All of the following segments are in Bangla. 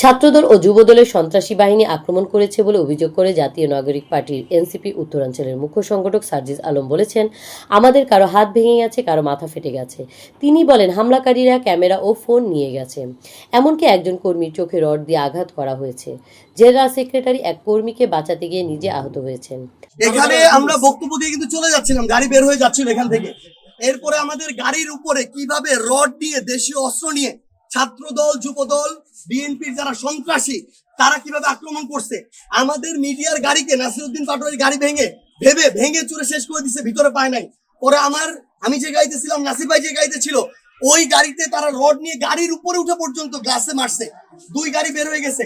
ছাত্রদল ও যুবদলের সন্ত্রাসী বাহিনী আক্রমণ করেছে বলে অভিযোগ করে জাতীয় নাগরিক পার্টির এনসিপি উত্তরাঞ্চলের মুখ্য সংগঠক সার্জিস আলম বলেছেন, আমাদের কারো হাত ভেঙে গেছে, কারো মাথা ফেটে গেছে। তিনি বলেন, হামলাকারীরা ক্যামেরা ও ফোন নিয়ে গেছে। এমনকি একজন কর্মীর চোখে রড দিয়ে আঘাত করা হয়েছে। জেলা সেক্রেটারি এক কর্মীকে বাঁচাতে গিয়ে নিজে আহত হয়েছেন। এখানে আমরা বক্তব্য দিয়ে কিন্তু চলে যাচ্ছিলাম, গাড়ি বের হয়ে যাচ্ছিল এখান থেকে। এরপরে আমাদের গাড়ির উপরে কিভাবে রড দিয়ে, দেশীয় অস্ত্র নিয়ে ছাত্রদল, যুবদল, বিএনপির যারা সন্ত্রাসী তারা কিভাবে আক্রমণ করছে। আমাদের মিডিয়ার গাড়িকে নাসিরউদ্দিন পাটোয়ারির গাড়ি ভেঙে চুরে শেষ করে দিছে, ভিতরে পায় নাই। পরে আমি যে গাড়িতে ছিলাম, নাসির ভাই যে গাড়িতে ছিল, ওই গাড়িতে তারা রড নিয়ে গাড়ির উপরে উঠে পর্যন্ত গ্লাসে মারছে। 2 গাড়ি বের হয়ে গেছে।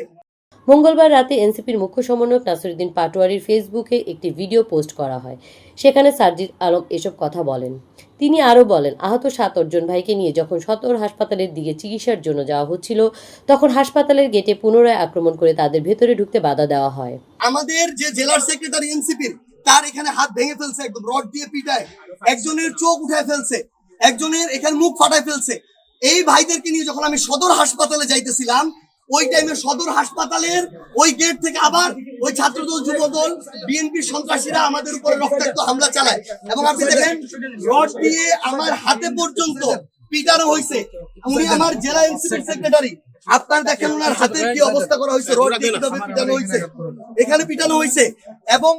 মঙ্গলবার রাতে এনসিপির মুখ্য সমন্বয়ক নাসিরউদ্দিন পাটোয়ারির ফেসবুকে একটি ভিডিও পোস্ট করা হয়। সেখানে সার্জিস আলম এসব কথা বলেন। তিনি আরও বলেন, আহত 7 জন ভাইকে নিয়ে যখন সদর হাসপাতালের দিকে চিকিৎসার জন্য যাওয়া হচ্ছিল, তখন হাসপাতালের গেটে পুনরায় আক্রমণ করে তাদের ভেতরে ঢুকতে বাধা দেওয়া হয়। আমাদের যে জেলার সেক্রেটারি এনসিপির, তার এখানে হাত ভেঙে ফেলছে, একদম রড দিয়ে পিটায়। একজনের চোখ উঠায় ফেলছে, একজনের এখানে মুখ ফাটায় ফেলছে। এই ভাইদেরকে নিয়ে যখন আমি সদর হাসপাতালে যাইতেছিলাম, ওই টাইমে সদর হাসপাতালের ওই গেট থেকে আবার ওই ছাত্রদল, যুবদল, বিএনপির সন্ত্রাসীরা আমাদের উপরে রক্তাক্ত হামলা চালায়। এবং আপনি দেখেন, রড দিয়ে আমার হাতে পর্যন্ত পিটানো হয়েছে। উনি আমার জেলা এনসিপির সেক্রেটারি, আপনার দেখেন ওনার হাতের কি অবস্থা করা হয়েছে, রড দিয়ে কিভাবে পিটানো হয়েছে, এখানে পিটানো হয়েছে। এবং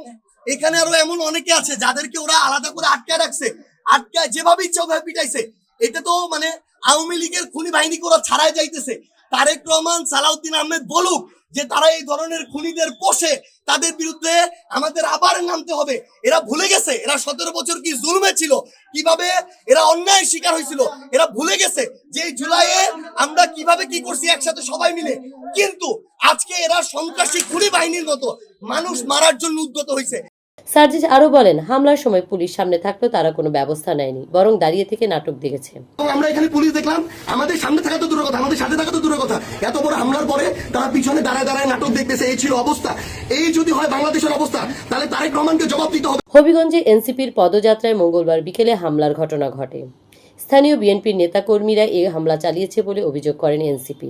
এখানে আরো এমন অনেকে আছে যাদেরকে ওরা আলাদা করে আটকায় রাখছে, আটকায় যেভাবে ইচ্ছা ওভাবে পিটাইছে। এটা তো মানে আওয়ামী লীগের খুনি বাহিনীকে ওরা ছাড়াই যাইতেছে। তারেক রহমান, সালাউদ্দিন আহমেদ বলুক যে তারা এই ধরনের খুনিদের পোষে, তাদের বিরুদ্ধে আমাদের আবার নামতে হবে। এরা ভুলে গেছে এরা 17 বছর কি জুলুমে ছিল, কিভাবে এরা অন্যায় শিকার হয়েছিল। এরা ভুলে গেছে যে এই জুলাইয়ে আমরা কিভাবে কি করছি একসাথে সবাই মিলে। কিন্তু আজকে এরা সন্ত্রাসী খুনি বাহিনীর মতো মানুষ মারার জন্য উদ্যত হয়েছে। সার্জিস আরো বলেন, হামলার সময় পুলিশ সামনে থাকলেও তারা কোনো ব্যবস্থা নেয়নি, বরং দাঁড়িয়ে থেকে নাটক দেখেছে। আমরা এখানে পুলিশ দেখলাম, আমাদের সামনে থাকা তো দূরের কথা, আমাদের সাথে থাকা তো দূরের কথা, এত বড় হামলার পরে তারা পিছনে দাঁড়ায় দাঁড়ায় নাটক দেখতেছে। এই ছিল অবস্থা। এই যদি হয় বাংলাদেশের অবস্থা, তাহলে তারেক রহমানকে জবাব দিতে হবে। হবিগঞ্জে এনসিপির পদযাত্রায় মঙ্গলবার বিকেলে হামলার ঘটনা ঘটে। স্থানীয় বিএনপির নেতাকর্মীরা এই হামলা চালিয়েছে বলে অভিযোগ করেন এনসিপি।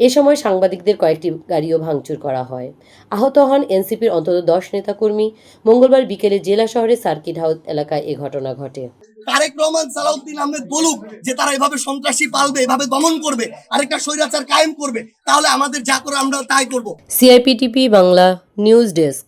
এ সময় সাংবাদিকদের কয়েকটি গাড়িও ভাঙচুর করা হয়। আহত হন এনসিপির অন্তত 10 নেতাকর্মী। মঙ্গলবার বিকেলে জেলা শহরের সার্কিট হাউস এলাকায় এ ঘটনা ঘটে। তারেক রহমান, সালাউদ্দিন আহমেদ বলুক যে তারা এভাবে সন্ত্রাসী পালবে, এভাবে দমন করবে, আরেকটা স্বৈরাচার কায়েম করবে, তাহলে আমাদের যা করে আমরা তাই করব। সিআইপিটিপি বাংলা নিউজ ডেস্ক।